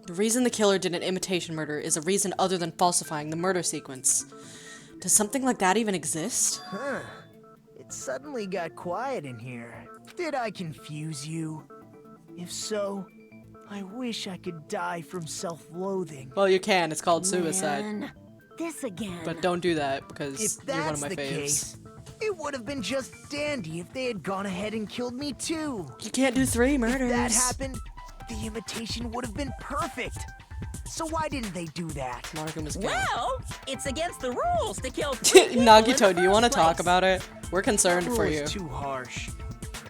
The reason the killer did an imitation murder is a reason other than falsifying the murder sequence. Does something like that even exist? Huh. It suddenly got quiet in here. Did I confuse you? If so, I wish I could die from self-loathing. Well, you can. It's called suicide. Man, this again. But don't do that because If you're one that's of my the faves. case, it would have been just dandy if they had gone ahead and killed me too. You can't do 3 murders. If that happened, the imitation would have been perfect. So why didn't they do that? Monokuma's Well, it's against the rules to kill 3 people Nagito, in do the you want to first talk place. about it? We're concerned That for rule you. is too harsh.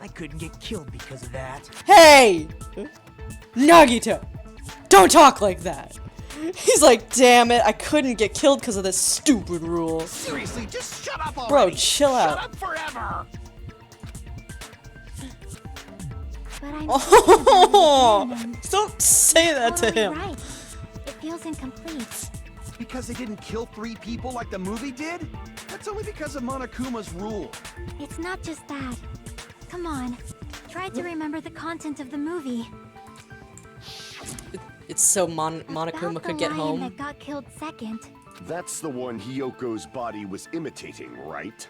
I couldn't get killed because of that. Hey! Nagito! Don't talk like that! He's like, damn it, I couldn't get killed because of this stupid rule. Seriously, just shut up already. Bro, chill out. Shut up forever. But I'm Oh! Don't say that to him. Right. It feels incomplete. Because they didn't kill 3 people like the movie did? That's only because of Monokuma's rule. It's not just that. Come on. Try to remember the content of the movie. It's so Monokuma About could the get lion home. that got killed second. That's the one Hyoko's body was imitating, right?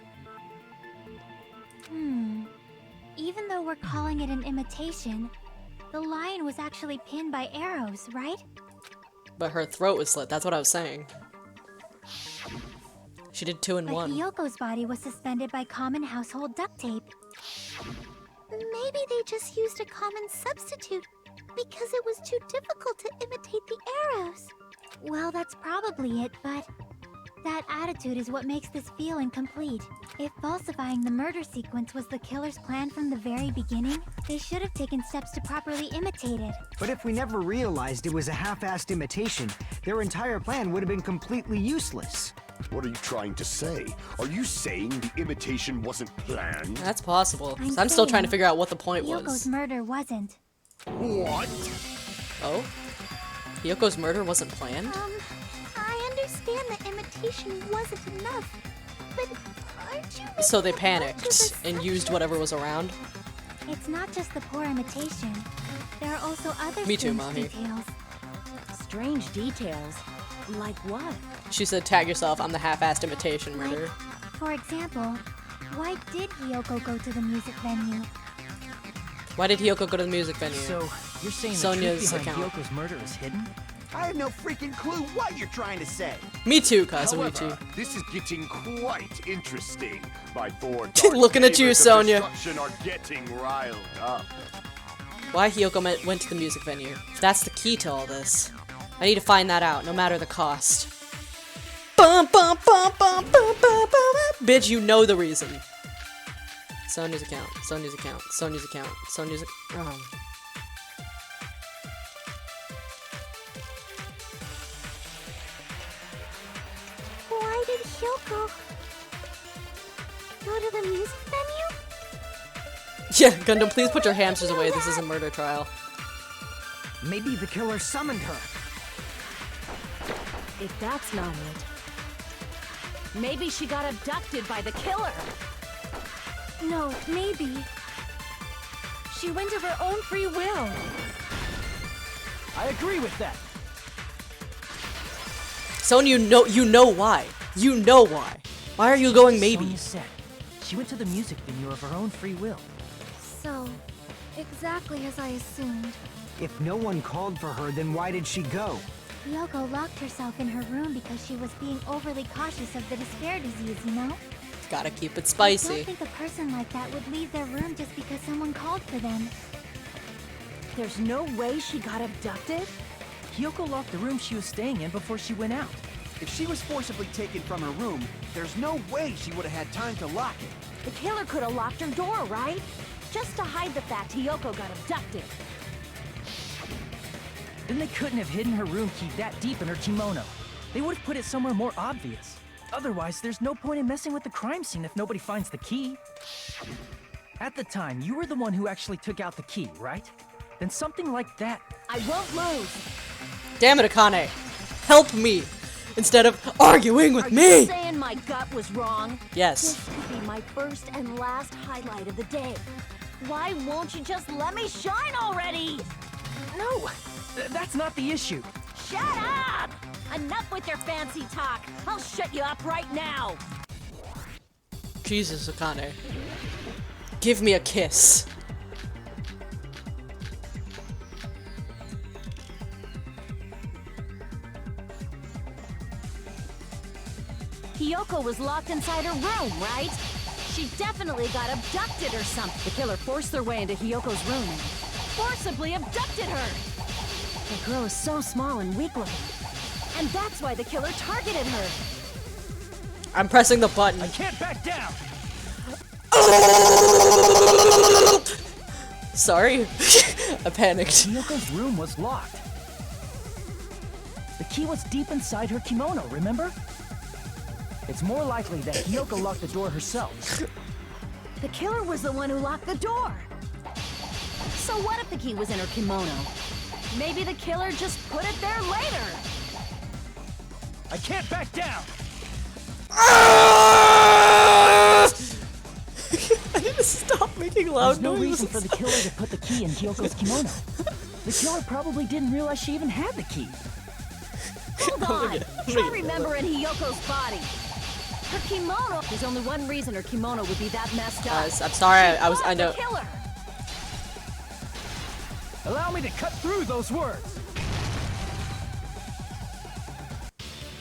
Even though we're calling it an imitation, the lion was actually pinned by arrows, right? But her throat was slit, that's what I was saying. She did 2 in But 1. Hyoko's body was suspended by common household duct tape. Maybe they just used a common substitute because it was too difficult to imitate the arrows. Well, that's probably it, but that attitude is what makes this feel incomplete. If falsifying the murder sequence was the killer's plan from the very beginning, they should have taken steps to properly imitate it. But if we never realized it was a half-assed imitation, their entire plan would have been completely useless. What are you trying to say? Are you saying the imitation wasn't planned? That's possible. I'm 'Cause I'm still trying to saying figure out what the point Hyoko's was. murder wasn't. What? Oh? Hyoko's murder wasn't planned? I understand that imitation wasn't enough, but aren't you So they making much of panicked and used whatever was around? It's not just the poor imitation. There are also other Me too, strange Mahi. details. Strange details? Like what? She said, tag yourself, I'm the half-assed imitation Like, murder. for example, why did Hyoko go to the music venue? Why did Hyoko go to the music venue? So, you're saying Sonya's the truth behind account. Hyoko's murder is hidden? I have no freaking clue what you're trying to say. Me too, Kazuichi. However, this is getting quite interesting. My 4 Looking at you, Sonya. destruction are getting riled up. Why Hyoko went to the music venue. That's the key to all this. I need to find that out, no matter the cost. Bum, bum, bum, bum, bum, bum, bum, bum. Bitch, you know the reason. Sonya's account, Sonya's account, Sonya's account, Sonya's account. Why did Hyoko go to the music venue? Yeah, Gundam, please put your hamsters away. This is a murder trial. Maybe the killer summoned her. If that's not it, maybe she got abducted by the killer. No, maybe. She went of her own free will. I agree with that. Sonya, you know why. You know why. Why are you going maybe? Sonya said she went to the music venue of her own free will. So, exactly as I assumed. If no one called for her, then why did she go? Hyoko locked herself in her room because she was being overly cautious of the despair disease, you know? Gotta keep it I spicy. don't think a person like that would leave their room just because someone called for them. There's no way she got abducted? Hyoko locked the room she was staying in before she went out. If she was forcibly taken from her room, there's no way she would have had time to lock it. The killer could have locked her door, right? Just to hide the fact Hyoko got abducted. Then they couldn't have hidden her room key that deep in her kimono. They would have put it somewhere more obvious. Otherwise, there's no point in messing with the crime scene if nobody finds the key. At the time, you were the one who actually took out the key, right? Then something like that. I won't lose. Damn it, Akane. Help me. Instead of arguing with Are me. you saying my gut was wrong? Yes. This could be my first and last highlight of the day. Why won't you just let me shine already? No! That's not the issue. Shut up! Enough with your fancy talk. I'll shut you up right now. Jesus, Akane. Give me a kiss. Hiyoko was locked inside her room, right? She definitely got abducted or something. The killer forced their way into Hiyoko's room and forcibly abducted her. The girl is so small and weak-looking. And that's why the killer targeted her. I'm pressing the button. I can't back down. Sorry. I panicked. Hiyoko's room was locked. The key was deep inside her kimono, remember? It's more likely that Hiyoko locked the door herself. The killer was the one who locked the door. So what if the key was in her kimono? Maybe the killer just put it there later. I can't back down. I need to stop making loud There's no noises. reason for the killer to put the key in Hiyoko's kimono. The killer probably didn't realize she even had the key. Hold on. Try remembering Hiyoko's body. Her kimono. There's only one reason her kimono would be that messed up. I'm sorry. I know. The killer. Allow me to cut through those words.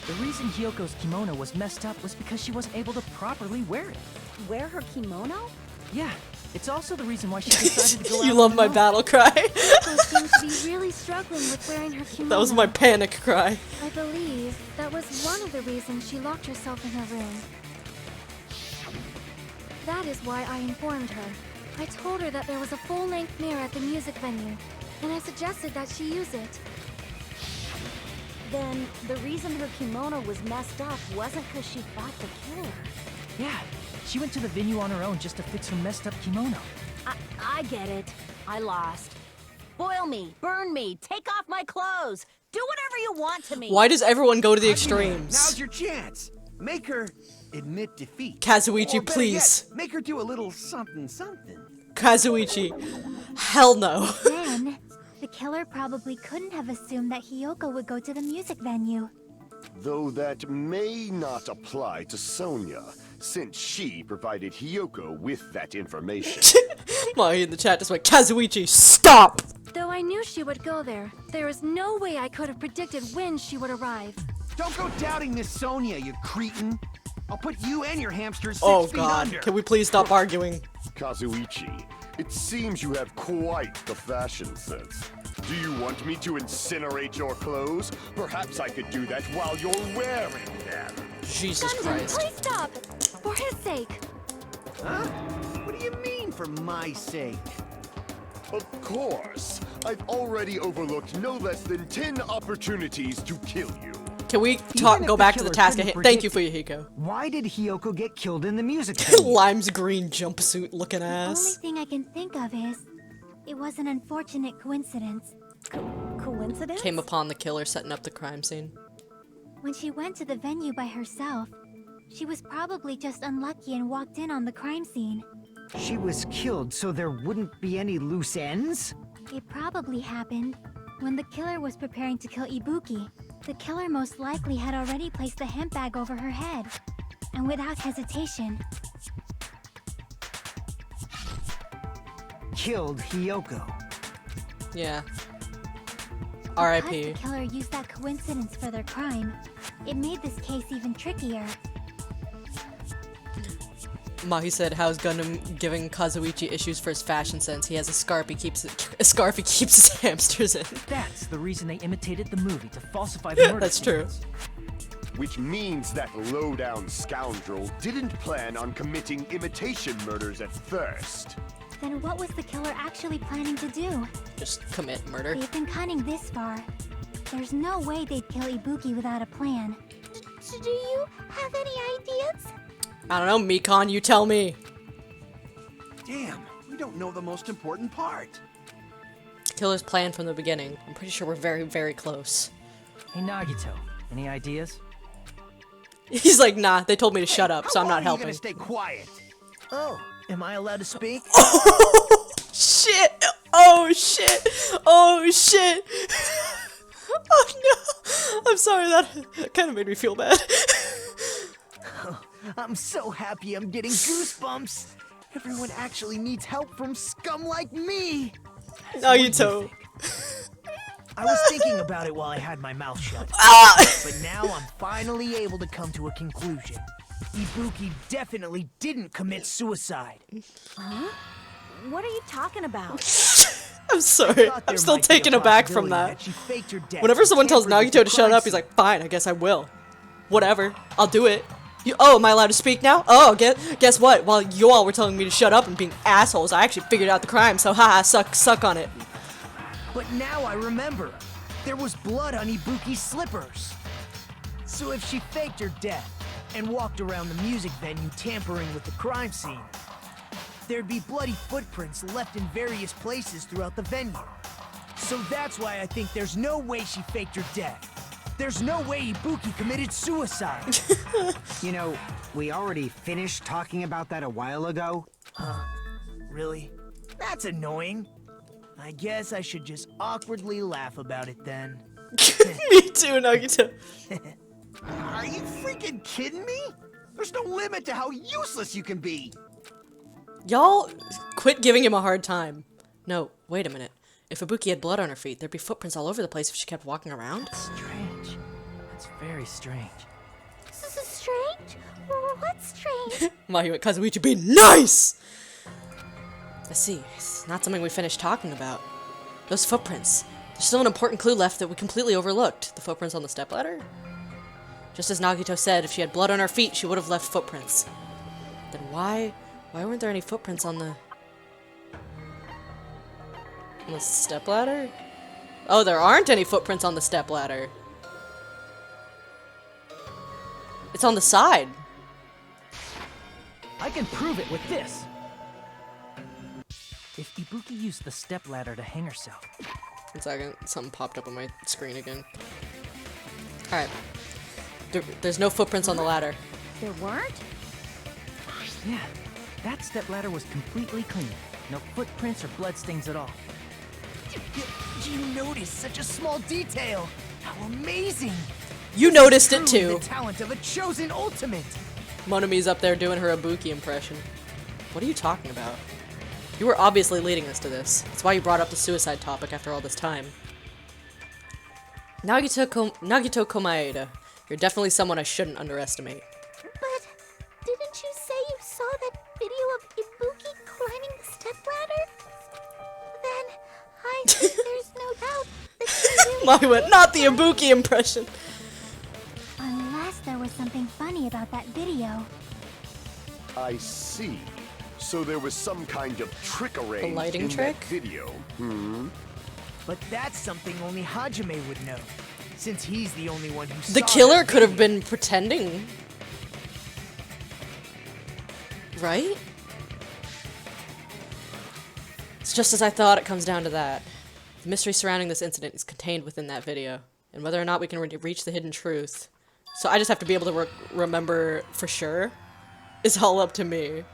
The reason Hiyoko's kimono was messed up was because she wasn't able to properly wear it. Wear her kimono? Yeah, it's also the reason why she decided to go out. You love on my her own. battle cry. Hiyoko seemed to be really struggling with wearing her kimono. That was my panic cry. I believe that was one of the reasons she locked herself in her room. That is why I informed her. I told her that there was a full-length mirror at the music venue, and I suggested that she use it. Then the reason her kimono was messed up wasn't because she fought the killer. Yeah, she went to the venue on her own just to fix her messed up kimono. I get it. I lost. Boil me, burn me, take off my clothes. Do whatever you want to me. Why does everyone go to the Now's extremes? your chance. Make her admit defeat. Kazuichi, Or better please. yet, make her do a little something something. Kazuichi. Hell no. Then, the killer probably couldn't have assumed that Hiyoko would go to the music venue. Though that may not apply to Sonia, since she provided Hiyoko with that information. Mahi in the chat just went, Kazuichi, stop! Though I knew she would go there is no way I could have predicted when she would arrive. Don't go doubting Miss Sonia, you cretin. I'll put you and your hamsters 6 Oh feet god, under. can we please stop arguing? Kazuichi, it seems you have quite the fashion sense. Do you want me to incinerate your clothes? Perhaps I could do that while you're wearing them. Jesus Dungeon, Christ. please stop! For his sake! Huh? What do you mean, for my sake? Of course. I've already overlooked no less than 10 opportunities to kill you. Can we Even if go the back to the killer task at couldn't hand? Thank you predict for your Hiko. Why did Hiyoko get killed in the music venue? Lime's green jumpsuit looking The only ass. thing I can think of is, it was an unfortunate coincidence. Coincidence? Came upon the killer setting up the crime scene. When she went to the venue by herself, she was probably just unlucky and walked in on the crime scene. She was killed so there wouldn't be any loose ends? It probably happened when the killer was preparing to kill Ibuki. The killer most likely had already placed the hemp bag over her head, and without hesitation, Killed Hiyoko. Yeah. because R.I.P. the killer used that coincidence for their crime, it made this case even trickier. Mahi said, "How's Gundam giving Kazuichi issues for his fashion sense? He has a scarf he keeps his hamsters in." That's the reason they imitated the movie to falsify the murder. That's true. scenes. Which means that low-down scoundrel didn't plan on committing imitation murders at first. Then what was the killer actually planning to do? Just commit murder. They've been cunning this far. There's no way they'd kill Ibuki without a plan. Do you have any ideas? I don't know, Mikon, you tell me. Damn, we don't know the most important part. Killer's plan from the beginning. I'm pretty sure we're very, very close. Hey Nagito, any ideas? He's like, nah, they told me to shut up, so I'm not How long helping. are you gonna stay quiet? Oh, am I allowed to speak? Oh, shit! Oh, shit! Oh, shit! I'm sorry, that kind of made me feel bad. I'm so happy I'm getting goosebumps. Everyone actually needs help from scum like me. Nagito. I was thinking about it while I had my mouth shut. But now I'm finally able to come to a conclusion. Ibuki definitely didn't commit suicide. Huh? What are you talking about? I'm sorry. I'm still taken aback from that. Whenever someone tells Nagito to shut up, he's like, fine, I guess I will. Whatever. I'll do it. Oh, am I allowed to speak now? Oh, guess what? While you all were telling me to shut up and being assholes, I actually figured out the crime, so haha, suck on it. But now I remember. There was blood on Ibuki's slippers. So if she faked her death and walked around the music venue tampering with the crime scene, there'd be bloody footprints left in various places throughout the venue. So that's why I think there's no way she faked her death. There's no way Ibuki committed suicide. You know, we already finished talking about that a while ago. Huh? Really? That's annoying. I guess I should just awkwardly laugh about it then. Me too, Nagito. Are you freaking kidding me? There's no limit to how useless you can be. Y'all quit giving him a hard time. No, wait a minute. If Ibuki had blood on her feet, there'd be footprints all over the place if she kept walking around. Strange. That's very strange. This is strange? What's strange? Mahito Kazuichi being nice! I see. It's not something we finished talking about. Those footprints. There's still an important clue left that we completely overlooked. The footprints on the stepladder? Just as Nagito said, if she had blood on her feet, she would have left footprints. Then why weren't there any footprints on the stepladder? Oh, there aren't any footprints on the stepladder. It's on the side. I can prove it with this. If Ibuki used the stepladder to hang herself. 1 second, something popped up on my screen again. Alright. There's no footprints on the ladder. There weren't? Yeah, that stepladder was completely clean. No footprints or bloodstains at all. You noticed such a small detail. How amazing! You noticed it Truly too. The talent of a chosen ultimate. Monami's up there doing her Ibuki impression. What are you talking about? You were obviously leading us to this. That's why you brought up the suicide topic after all this time. Nagito Komaeda. You're definitely someone I shouldn't underestimate. But didn't you say you saw that video of Ibuki climbing the stepladder? Then I think there's no doubt that she really Mine went, not the Ibuki impression. Unless there was something funny about that video. I see. So there was some kind of trick arranged lighting in trick? that video. But that's something only Hajime would know, since he's the only one who The saw killer that could have video. been pretending. Right? It's just as I thought, it comes down to that. The mystery surrounding this incident is contained within that video, and whether or not we can reach the hidden truth. So I just have to be able to remember for sure. It's all up to me.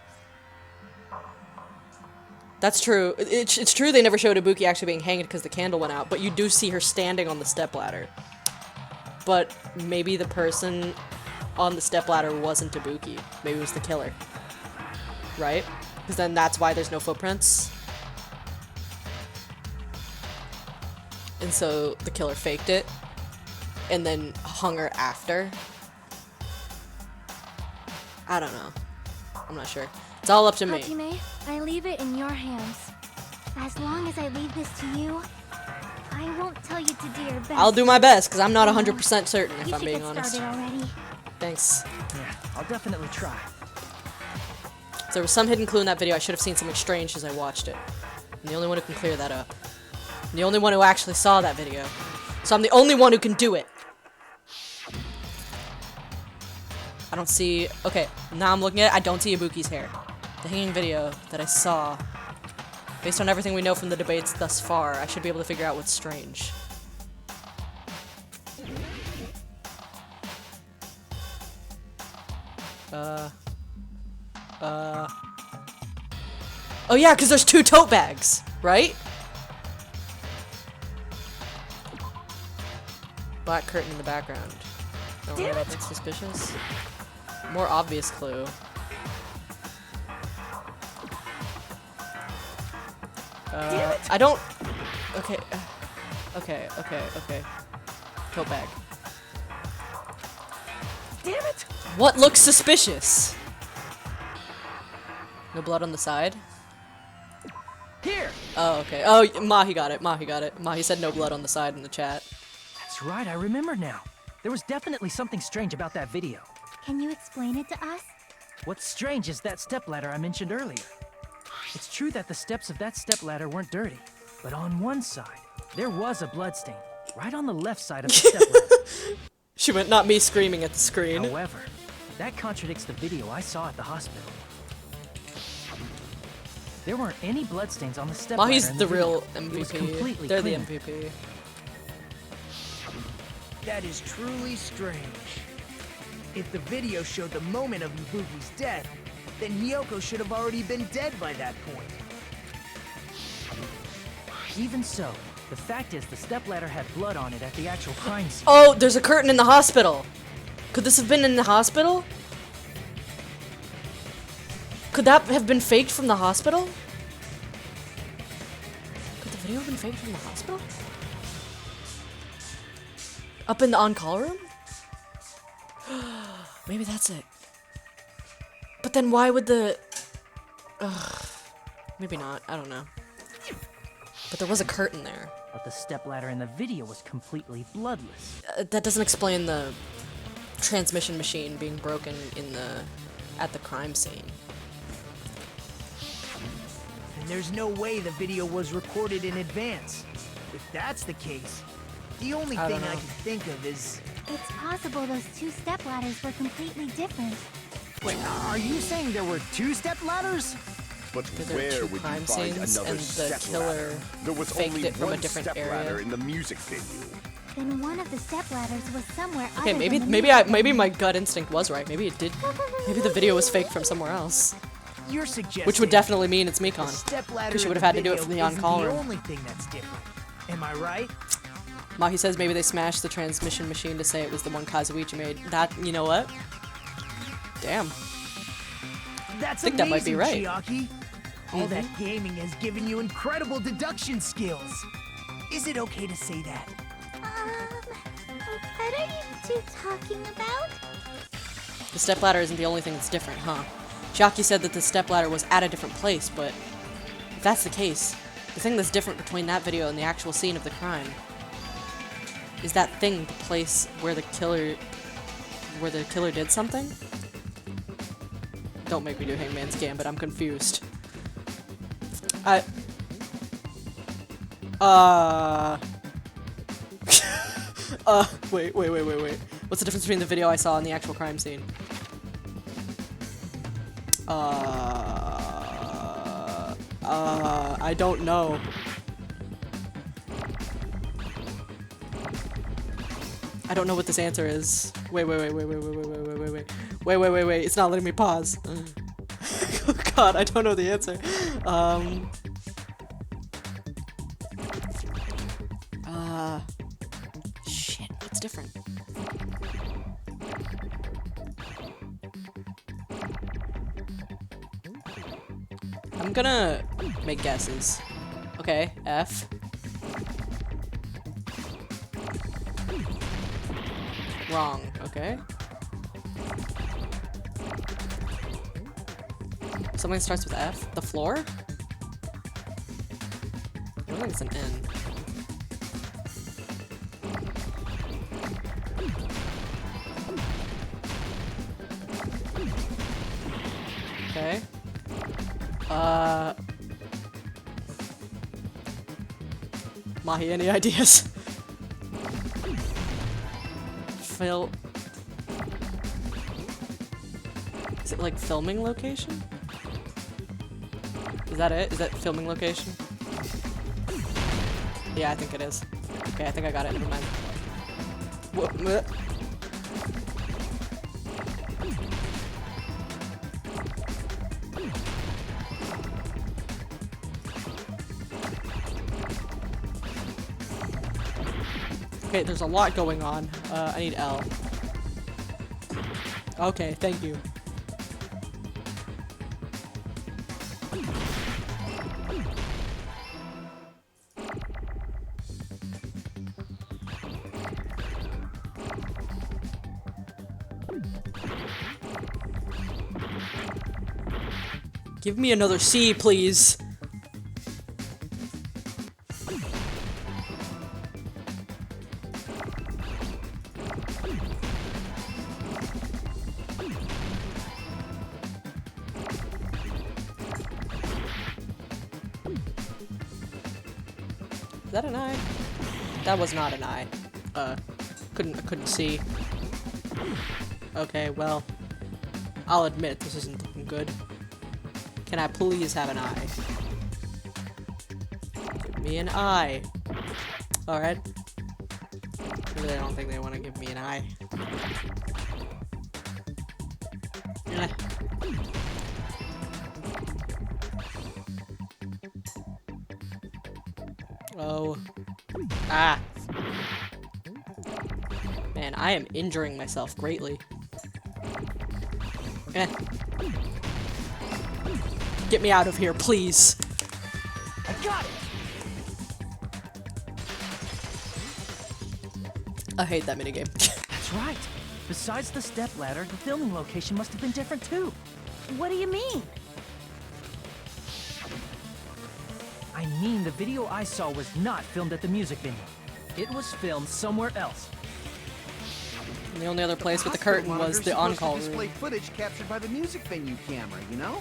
That's true. It's true they never showed Ibuki actually being hanged because the candle went out, but you do see her standing on the stepladder. But maybe the person on the stepladder wasn't Ibuki. Maybe it was the killer. Right? Because then that's why there's no footprints. And so the killer faked it and then hung her after. I don't know. I'm not sure. It's all up to me. Hajime, I leave it in your hands. As long as I leave this to you, I won't tell you to do your best. I'll do my best, because I'm not 100% certain, if You I'm should being get honest. started already. Thanks. Yeah, I'll definitely try. So there was some hidden clue in that video. I should have seen something strange as I watched it. I'm the only one who can clear that up. I'm the only one who actually saw that video. So I'm the only one who can do it. I don't see... Okay, now I'm looking at it. I don't see Ibuki's hair. The hanging video that I saw, based on everything we know from the debates thus far, I should be able to figure out what's strange. Oh yeah, because there's 2 tote bags, right? Black curtain in the background. Don't worry about that. Suspicious. More obvious clue. I don't. Okay. Okay. Tote bag. Damn it! What looks suspicious? No blood on the side? Here! Oh, okay. Oh, Mahi got it. Mahi said no blood on the side in the chat. That's right, I remember now. There was definitely something strange about that video. Can you explain it to us? What's strange is that stepladder I mentioned earlier. It's true that the steps of that stepladder weren't dirty, but on one side, there was a bloodstain, right on the left side of the stepladder. She went, not me screaming at the screen. However, that contradicts the video I saw at the hospital. There weren't any bloodstains on the stepladder. Mahi's in the video. real It was MVP. completely They're clean. the MVP. That is truly strange. If the video showed the moment of Ibuki's death, then Hiyoko should have already been dead by that point. Even so, the fact is the stepladder had blood on it at the actual crime scene. Oh, there's a curtain in the hospital. Could this have been in the hospital? Could that have been faked from the hospital? Could the video have been faked from the hospital? Up in the on-call room? Maybe that's it. But then why would the... Ugh. Maybe not. I don't know. But there was a curtain there. But the stepladder in the video was completely bloodless. That doesn't explain the transmission machine being broken in the... at the crime scene. And there's no way the video was recorded in advance. If that's the case, the only I thing don't I know. can think of is... It's possible those two stepladders were completely different. Wait, are you saying there were 2 step ladders? But Because there were where 2 would you crime find scenes another and the step killer ladder? There was faked only it from a one different step area. ladder in the music venue. Then one of the stepladders was somewhere Okay, other maybe than the maybe music maybe venue. my gut instinct was right. Maybe it did. Maybe the video was faked from somewhere else, You're suggesting which would definitely mean it's the Mikon. stepladder Because she in would have the had to do it video from the isn't on-call the room. only thing that's different. Am I right? Mahi says maybe they smashed the transmission machine to say it was the one Kazuichi made. That, you know what? Damn. That's think that might be amazing, right. Chiaki. All that gaming has given you incredible deduction skills. Is it okay to say that? What are you two talking about? The stepladder isn't the only thing that's different, huh? Chiaki said that the stepladder was at a different place, but if that's the case, the thing that's different between that video and the actual scene of the crime is that thing, the place where the killer did something? Don't make me do Hangman's Gambit, I'm confused. Wait. What's the difference between the video I saw and the actual crime scene? I don't know. I don't know what this answer is. Wait. It's not letting me pause. Oh god, I don't know the answer. Shit, what's different? I'm gonna make guesses. Okay, F. Wrong, okay. Something that starts with F? The floor? I don't think it's an N. Okay. Mahi, any ideas? Phil. Is it like filming location? Is that it? Is that filming location? Yeah, I think it is. Okay, I think I got it. Never mind. What? Okay, there's a lot going on. I need L. Okay, thank you. Give me another C, please. Is that an eye? That was not an eye. I couldn't see. Okay, well, I'll admit this isn't looking good. Can I please have an eye? Give me an eye. Alright. Really, I don't think they want to give me an eye. Eh. Oh. Ah. Man, I am injuring myself greatly. Eh. Get me out of here, please. I got it! I hate that minigame. That's right. Besides the stepladder, the filming location must have been different too. What do you mean? I mean, the video I saw was not filmed at the music venue. It was filmed somewhere else. The only other place with the hospital curtain was monitor's the supposed to on-call display room. footage captured by the music venue camera, you know?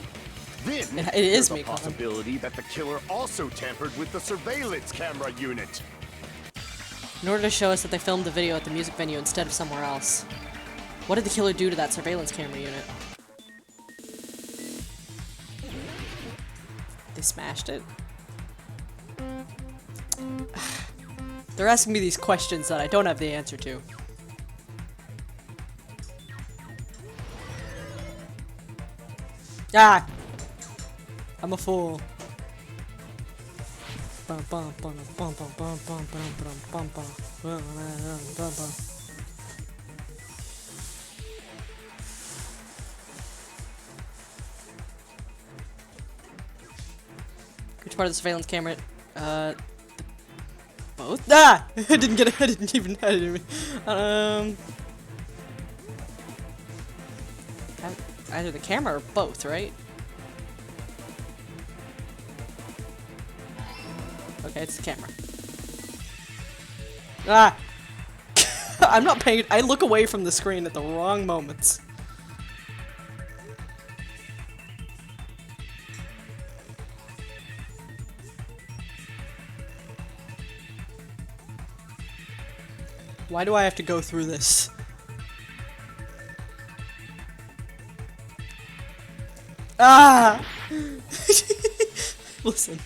Then, It is there's me, a Colin. possibility that the killer also tampered with the surveillance camera unit. In order to show us that they filmed the video at the music venue instead of somewhere else. What did the killer do to that surveillance camera unit? They smashed it? They're asking me these questions that I don't have the answer to. Ah! I'm a fool. Bum, bum, bum, bum, bum, bum, bum, bum, bum, bum, bum, bum, bum. Which part of the surveillance camera? Both? Ah! I didn't get it. I didn't even. Either the camera or both, right? Okay, it's the camera. Ah! I'm not paying. I look away from the screen at the wrong moments. Why do I have to go through this? Ah! Listen,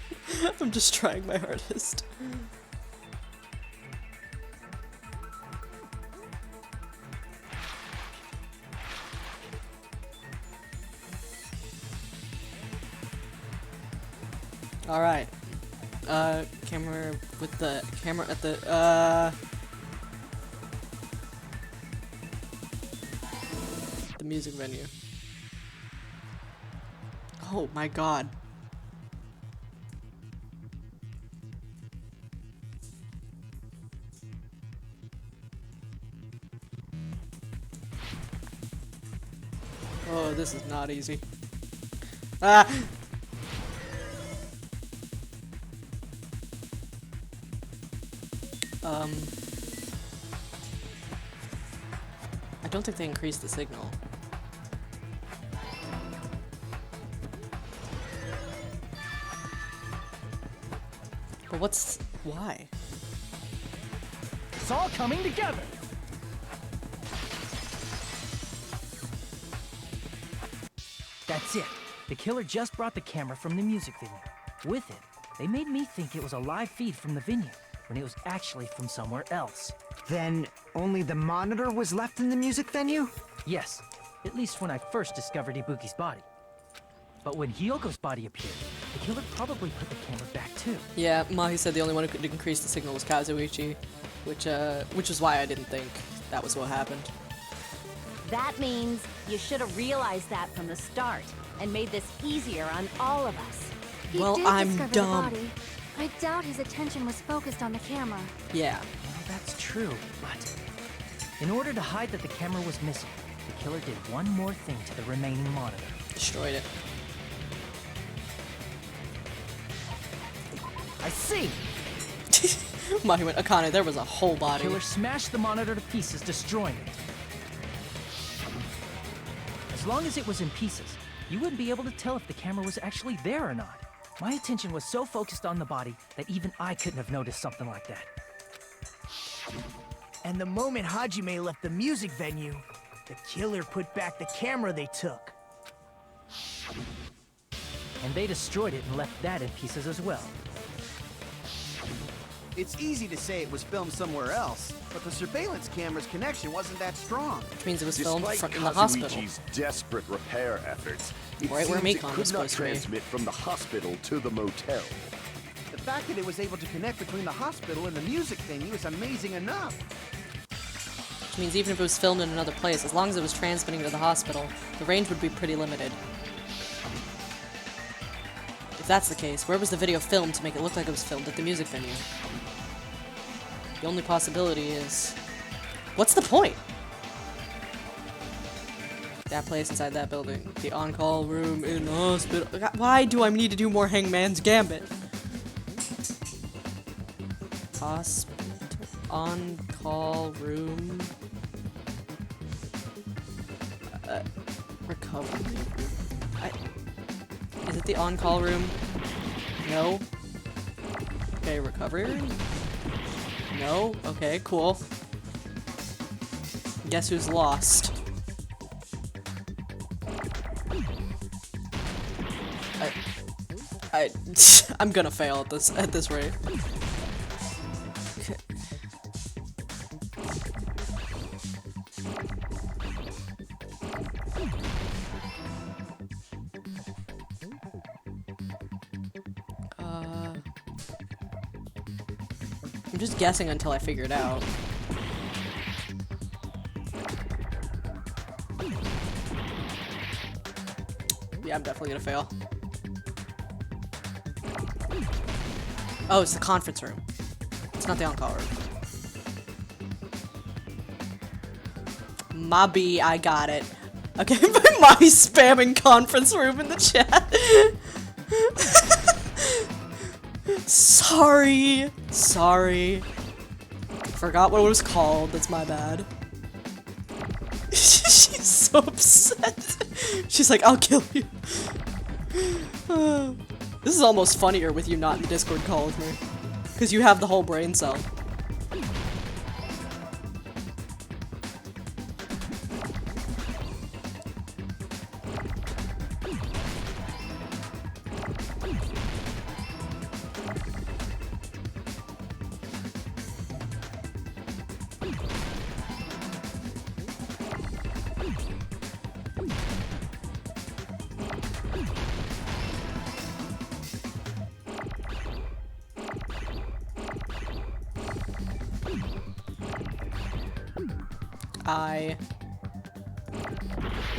I'm just trying my hardest. Alright. Camera with the camera at the, the music venue. Oh my god. Oh, this is not easy. Ah! I don't think they increased the signal. But why? It's all coming together! That's it. The killer just brought the camera from the music venue. With it, they made me think it was a live feed from the venue, when it was actually from somewhere else. Then only the monitor was left in the music venue? Yes, at least when I first discovered Ibuki's body. But when Hyoko's body appeared, the killer probably put the camera back too. Yeah, Mahi said the only one who could increase the signal was Kazuichi, which is why I didn't think that was what happened. That means you should have realized that from the start and made this easier on all of us. He Well, did I'm discover dumb. The body. I doubt his attention was focused on the camera. Yeah. Well, that's true, but in order to hide that the camera was missing, the killer did one more thing to the remaining monitor. Destroyed it. I see! Mahi went, Akane, there was a whole body. Killer smashed the monitor to pieces, destroying it. As long as it was in pieces, you wouldn't be able to tell if the camera was actually there or not. My attention was so focused on the body that even I couldn't have noticed something like that. And the moment Hajime left the music venue, the killer put back the camera they took. And they destroyed it and left that in pieces as well. It's easy to say it was filmed somewhere else, but the surveillance camera's connection wasn't that strong. Which means it was filmed Despite in the hospital. Kazuichi's desperate repair efforts, it Right where seems it Macon could was not supposed to be. transmit from the hospital to the motel. The fact that it was able to connect between the hospital and the music venue is amazing enough. Which means even if it was filmed in another place, as long as it was transmitting to the hospital, the range would be pretty limited. If that's the case, where was the video filmed to make it look like it was filmed at the music venue? The only possibility is... What's the point? That place inside that building. The on-call room in the hospital. Why do I need to do more Hangman's Gambit? Hospital. On-call room. Recovery. Is it the on-call room? No. Okay, recovery room? No? Okay, cool. Guess who's lost? I'm gonna fail at this rate. Okay. I'm just guessing until I figure it out. Yeah, I'm definitely gonna fail. Oh, it's the conference room. It's not the on-call room. Mobby, I got it. Okay, but my spamming conference room in the chat. Sorry. Sorry. Forgot what it was called. That's my bad. She's so upset. She's like, I'll kill you. This is almost funnier with you not in the Discord call with me. Because you have the whole brain cell.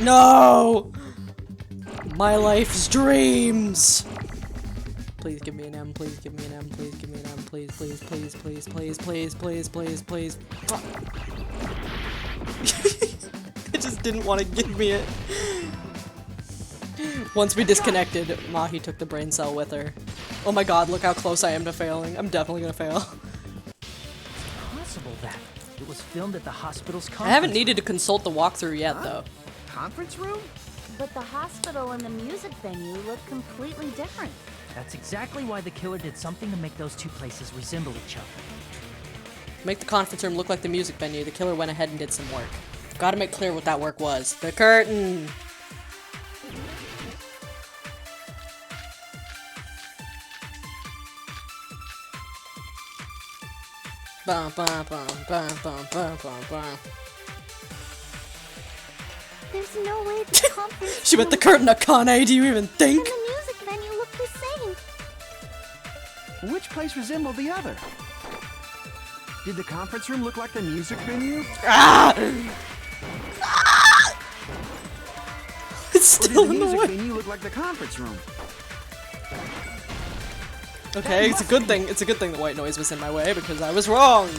No! My life's dreams! Please give me an M, please give me an M, please give me an M, please, please, please, please, please, please, please, please, please. It just didn't want to give me it. Once we disconnected, Mahi took the brain cell with her. Oh my god, look how close I am to failing. I'm definitely gonna fail. It's possible that it was filmed at the hospital's conference I haven't needed to consult the walkthrough yet, though. Conference room? But the hospital and the music venue look completely different. That's exactly why the killer did something to make those two places resemble each other. To make the conference room look like the music venue, the killer went ahead and did some work. Gotta make clear what that work was. The curtain! Bum, bum, bum, bum, bum, bum, bum, bum. There's no way the conference She went the curtain, Akane, do you even think? and the music venue look the same. Which place resembled the other? Did the conference room look like the music venue? It's Or did still the in the music way. venue look like the conference room? Okay, it's a good thing. It's a good thing the white noise was in my way because I was wrong.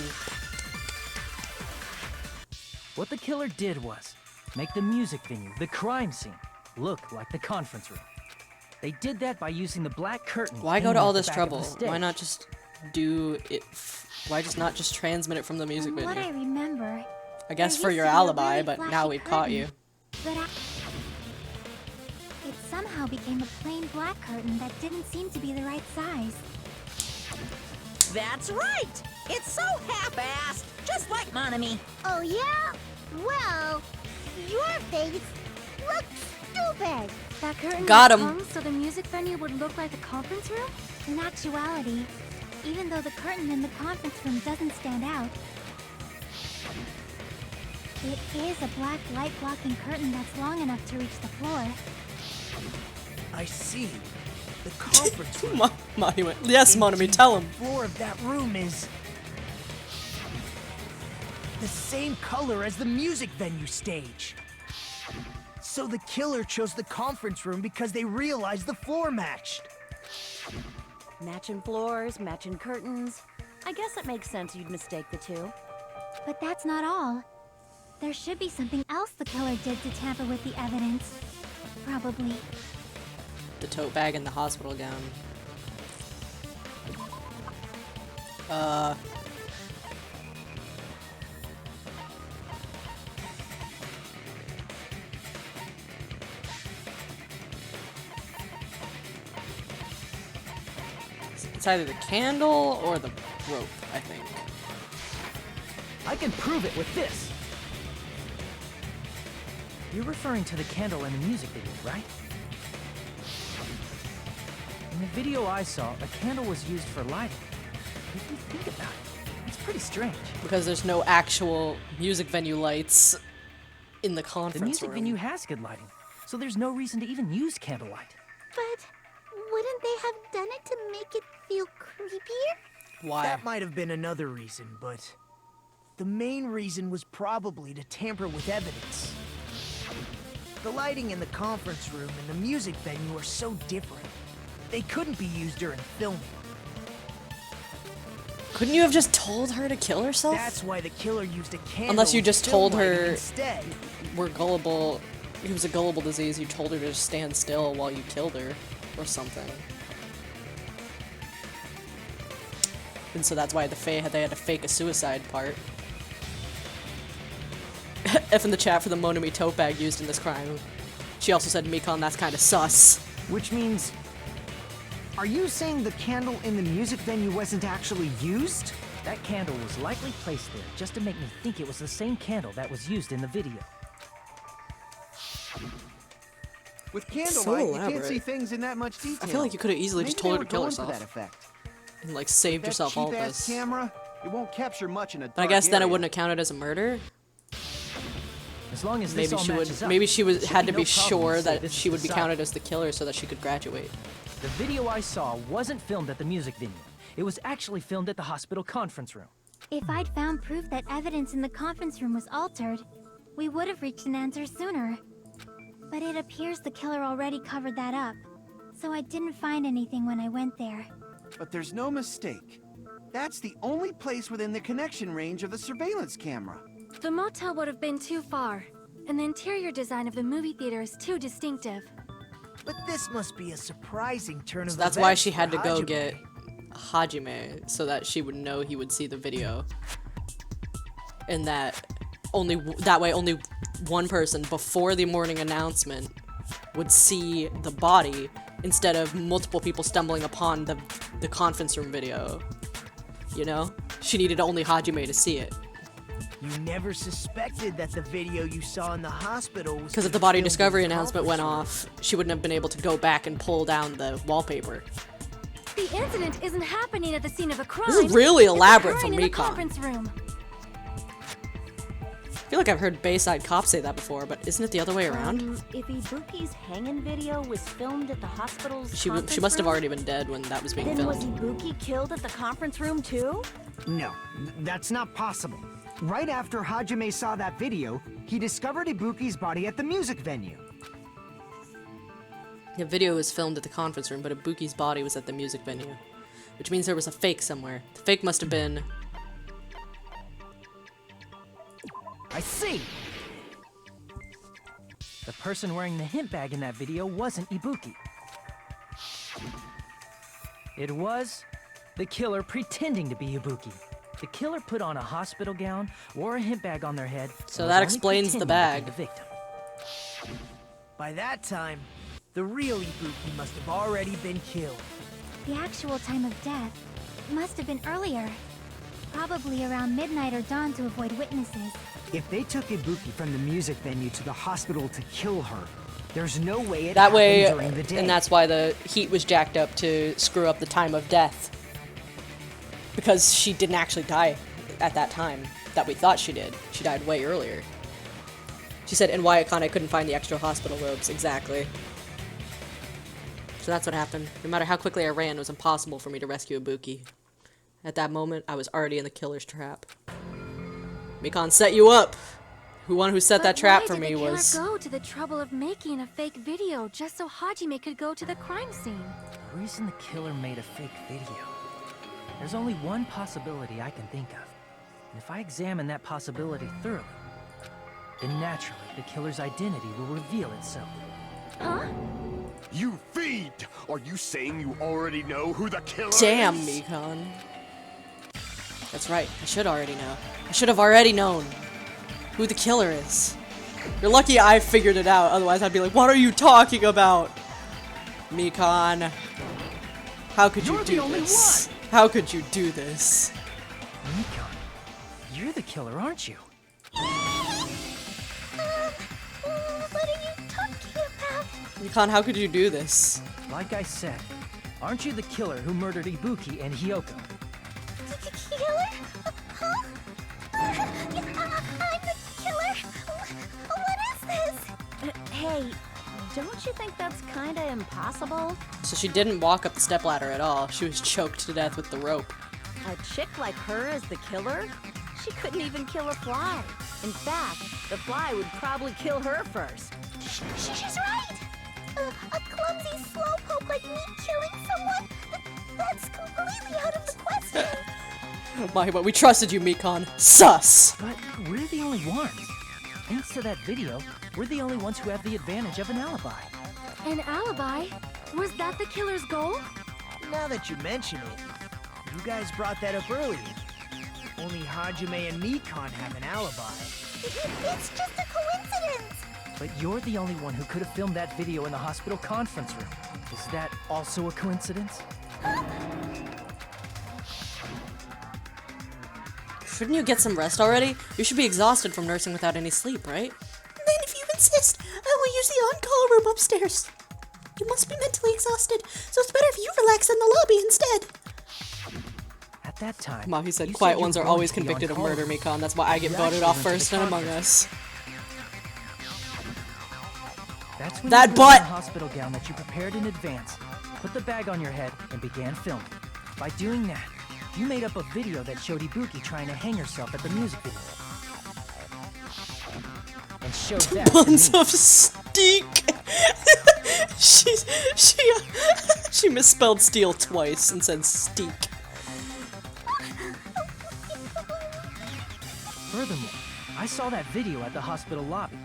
What the killer did was make the music venue, the crime scene, look like the conference room. They did that by using the black curtain. Why go to hanging all at the this back of the trouble? Why stage. not just do it? Why just not just transmit it from the music From what I venue? remember, I guess there for used your to be a alibi, really but now flashy we've caught you. curtain, but it somehow became a plain black curtain that didn't seem to be the right size. That's right! It's so half-assed, just like Monami. Oh yeah? Well, your face looks stupid. That curtain Got was 'em. hung so the music venue would look like a conference room? In actuality, even though the curtain in the conference room doesn't stand out, it is a black light-blocking curtain that's long enough to reach the floor. I see. The conference room. Monty went, yes, Monami, Indeed, tell him. The floor of that room is the same color as the music venue stage. So the killer chose the conference room because they realized the floor matched. Matching floors, matching curtains. I guess it makes sense you'd mistake the two. But that's not all. There should be something else the killer did to tamper with the evidence. Probably. The tote bag and the hospital gown. It's either the candle or the rope, I think. I can prove it with this. You're referring to the candle in the music video, right? In the video I saw, a candle was used for lighting. If you think about it, it's pretty strange. Because there's no actual music venue lights in the The conference music room. venue has good lighting, so there's no reason to even use candlelight. But wouldn't they have done it to make it feel creepier? Why? That might have been another reason, but the main reason was probably to tamper with evidence. The lighting in the conference room and the music venue are so different. They couldn't be used during filming. Couldn't you have just told her to kill herself? That's why the killer used a candle. Unless you with just film told lighting her instead. we're gullible. It was a gullible disease. You told her to just stand still while you killed her, or something. And so that's why they had to fake a suicide part. F in the chat for the Monami tote bag used in this crime. She also said, Mikon, that's kind of sus. Which means, are you saying the candle in the music venue wasn't actually used? That candle was likely placed there just to make me think it was the same candle that was used in the video. With candlelight, you can't elaborate. see things in that much detail. I feel like you could have easily just Maybe told they her to were kill going for herself. that effect. And like saved That yourself all cheap-ass this. camera, it won't capture much in a But I dark guess then it area. wouldn't have counted as a murder. As long as this Maybe all she would. matches up, Maybe she was should had to no be problem sure to say that this she is would be decided. counted as the killer so that she could graduate. The video I saw wasn't filmed at the music venue. It was actually filmed at the hospital conference room. If I'd found proof that evidence in the conference room was altered, we would have reached an answer sooner. But it appears the killer already covered that up, so I didn't find anything when I went there. But there's no mistake. That's the only place within the connection range of the surveillance camera. The motel would have been too far, and the interior design of the movie theater is too distinctive. But this must be a surprising turn So of that's why events she had to for go Hajime. get Hajime so that she would know he would see the video. And that way only one person before the morning announcement would see the body instead of multiple people stumbling upon the conference room video. You know? She needed only Hajime to see it. You never suspected that the video you saw in the hospital was Because if the being body filmed in discovery the announcement went conference room. off, she wouldn't have been able to go back and pull down the wallpaper. The incident isn't happening at the scene of a crime. This is really It's elaborate occurring from in the Recon. conference room. I feel like I've heard Bayside Cop say that before, but isn't it the other way around? If Ibuki's hanging video was filmed at the hospital's She must have already been dead when that was being Then was filmed. Ibuki killed at the conference room too? No, that's not possible. Right after Hajime saw that video, he discovered Ibuki's body at the music venue. The video was filmed at the conference room, but Ibuki's body was at the music venue. Which means there was a fake somewhere. The fake must have been... I see! The person wearing the hint bag in that video wasn't Ibuki. It was the killer pretending to be Ibuki. The killer put on a hospital gown, wore a hint bag on their head, So and that was only explains the pretending to bag. be the victim. By that time, the real Ibuki must have already been killed. The actual time of death must have been earlier. Probably around midnight or dawn to avoid witnesses. If they took Ibuki from the music venue to the hospital to kill her, there's no way it That happened way, during the day. and that's why the heat was jacked up to screw up the time of death. Because she didn't actually die at that time that we thought she did. She died way earlier. She said, in Wyatt-Con, I couldn't find the extra hospital robes. Exactly. So that's what happened. No matter how quickly I ran, it was impossible for me to rescue Ibuki. At that moment, I was already in the killer's trap. Mikon set you up! The one who set that trap for me was... Why did the killer go to the trouble of making a fake video just so Hajime could go to the crime scene? The reason the killer made a fake video. There's only one possibility I can think of. And if I examine that possibility thoroughly, then naturally the killer's identity will reveal itself. Huh? You fiend! Are you saying you already know who the killer Damn, is? Mikon. That's right, I should already know. I should have already known who the killer is. You're lucky I figured it out, otherwise I'd be like, what are you talking about? Mikon. How could you do this? How could you do this? Mikon, you're the killer, aren't you? What are you talking about? Mikon, how could you do this? Like I said, aren't you the killer who murdered Ibuki and Hyoko? Killer? Huh? I'm the killer? What is this? Hey, don't you think that's kinda impossible? So she didn't walk up the stepladder at all. She was choked to death with the rope. A chick like her as the killer? She couldn't even kill a fly. In fact, the fly would probably kill her first. She's right! A clumsy slowpoke like me killing someone? That's completely out of the question! My, but we trusted you, Mikon. Sus! But we're the only ones. Thanks to that video, we're the only ones who have the advantage of an alibi. An alibi? Was that the killer's goal? Now that you mention it, you guys brought that up earlier. Only Hajime and Mikon have an alibi. It's just a coincidence! But you're the only one who could have filmed that video in the hospital conference room. Is that also a coincidence? Shouldn't you get some rest already? You should be exhausted from nursing without any sleep, right? Then if you insist, I will use the on-call room upstairs. You must be mentally exhausted, so it's better if you relax in the lobby instead. At that time, Mahi said you quiet you ones were are going always to the convicted of on-call murder, room. Mikon. That's why I get You voted actually off went to first the in Among conference. Us. That's when That you put on butt! the hospital gown that you prepared in advance, put the bag on your head, and began filming. By doing that, you made up a video that showed Ibuki trying to hang herself at the music video. And showed that to Buns me. of steak. she misspelled steel twice and said steak. Furthermore, I saw that video at the hospital lobby.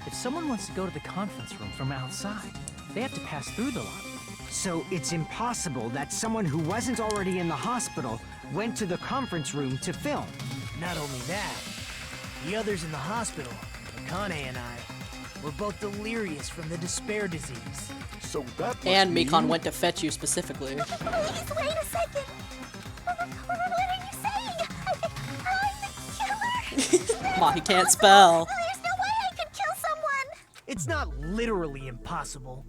If someone wants to go to the conference room from outside, they have to pass through the lobby. So it's impossible that someone who wasn't already in the hospital went to the conference room to film. Not only that, the others in the hospital, Akane and I, were both delirious from the despair disease. So that must And mean... Mikon went to fetch you specifically. Please, wait a second! What are you saying? I'm the killer! Mahi can't spell. There's no way I could kill someone! It's not literally impossible.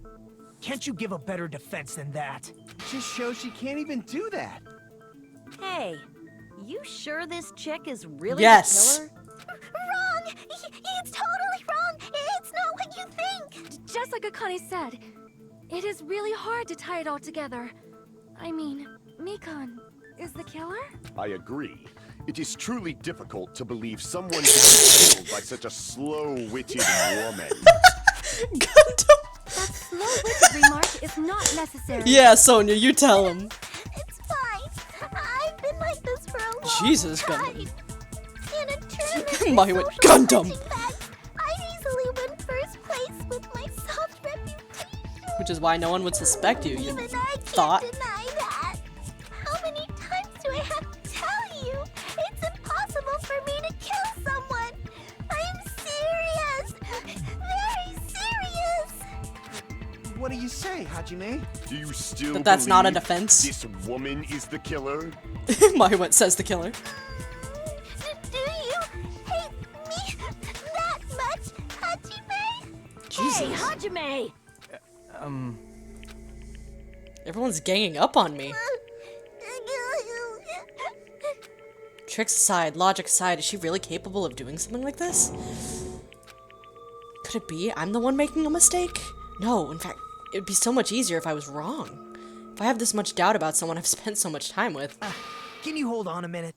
Can't you give a better defense than that? Just shows she can't even do that. Hey, you sure this chick is really Yes. the killer? Wrong! Akane said, it is really hard to tie it all together. I mean, Mikon is the killer? I agree. It is truly difficult to believe someone could be killed by such a slow-witted woman. Gundam. That slow-witted remark is not necessary. Yeah, Sonia, you tell him. It's fine. I've been like this for a long Jesus, time. Gundam. In a tournament Mahi of went, social "Gundam!" punching bags, I'd easily win first place with my soft reputation. Which is why no one would suspect you, you Even I can't thought. deny that. How many times do I have to tell you? It's impossible for me to kill someone. I'm serious. Very serious. What do you say, Hajime? Do you still But that's not a believe defense. this woman is the killer? Mahi went, says the killer. Do you hate me that much, Hajime? Jesus. Hey, Hajime! Everyone's ganging up on me. Tricks aside, logic aside, is she really capable of doing something like this? Could it be I'm the one making a mistake? No, in fact, it would be so much easier if I was wrong. If I have this much doubt about someone I've spent so much time with. Can you hold on a minute?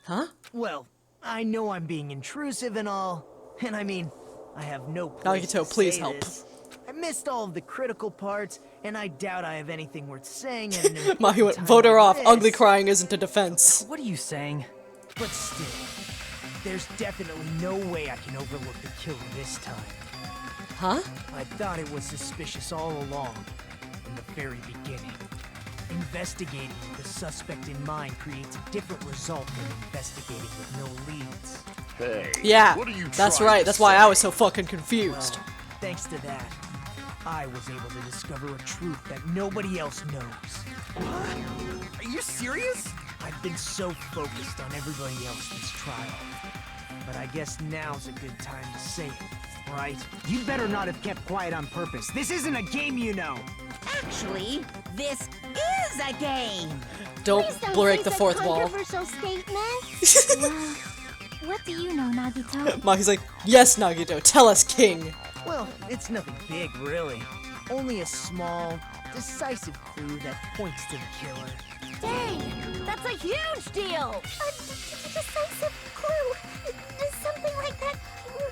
Huh? Well, I know I'm being intrusive and all, and I mean, I have no place Nagito, to please say help. this. I missed all of the critical parts, and I doubt I have anything worth saying at an important Mahi went, time vote her like off. this. Ugly crying isn't a defense. What are you saying? But still, there's definitely no way I can overlook the killer this time. Huh? I thought it was suspicious all along, from the very beginning. Investigating with the suspect in mind creates a different result than investigating with no leads. Hey, Yeah, what are you that's trying right. to That's why I say? was so fucking confused. Well, thanks to that, I was able to discover a truth that nobody else knows. What? Are you serious? I've been so focused on everybody else this trial. But I guess now's a good time to say it, right? You'd better not have kept quiet on purpose. This isn't a game, you know. Actually, this is a game! Don't break the fourth wall. Controversial statement. Well, what do you know, Nagito? Mahi's like, yes, Nagito, tell us, King. Well, it's nothing big, really. Only a small, decisive clue that points to the killer. Dang! That's a huge deal! A decisive clue. Does something like that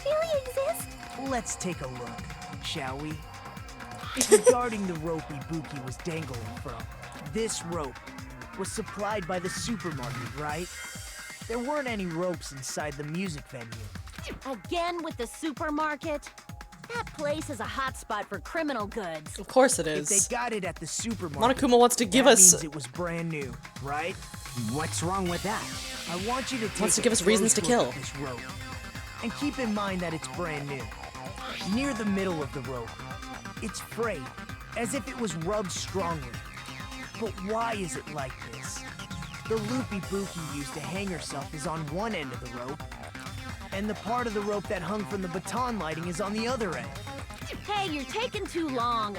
really exist? Let's take a look, shall we? Regarding the rope Ibuki was dangling from, this rope was supplied by the supermarket, right? There weren't any ropes inside the music venue. Again with the supermarket? That place is a hotspot for criminal goods. Of course it If they is. got it at the supermarket, Monokuma wants to give that us means it was brand new, right? What's wrong with that? I want you to take Wants to a give us reasons to close look kill. at this rope. And keep in mind that it's brand new. Near the middle of the rope, it's frayed, as if it was rubbed strongly. But why is it like this? The loop Ibuki used to hang herself is on one end of the rope, and the part of the rope that hung from the baton lighting is on the other end. Hey, you're taking too long.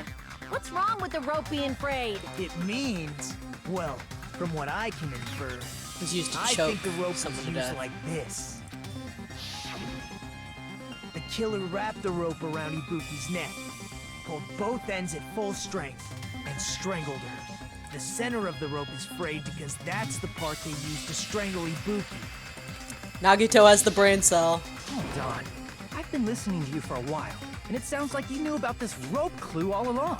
What's wrong with the rope being frayed? It means, well, from what I can infer, was used to I choke think the rope someone was to used death. like this. The killer wrapped the rope around Ibuki's neck, pulled both ends at full strength, and strangled her. The center of the rope is frayed because that's the part they used to strangle Ibuki. Nagito has the brain cell. Hold on. I've been listening to you for a while, and it sounds like you knew about this rope clue all along.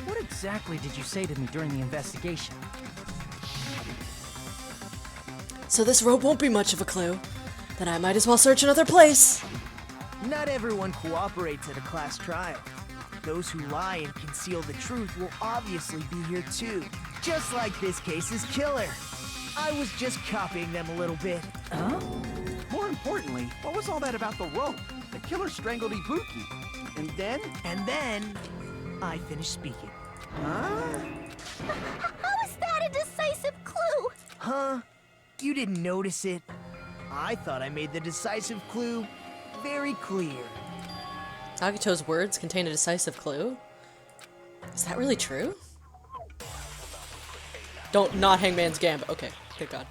What exactly did you say to me during the investigation? So this rope won't be much of a clue. Then I might as well search another place. Not everyone cooperates at a class trial. Those who lie and conceal the truth will obviously be here too. Just like this case's killer. I was just copying them a little bit. Huh? More importantly, what was all that about the rope? The killer strangled Ibuki. And then? And then, I finished speaking. Huh? How is that a decisive clue? Huh? You didn't notice it? I thought I made the decisive clue very clear. Nagito's words contain a decisive clue? Is that really true? Don't not Hangman's Gambit. Okay, thank God.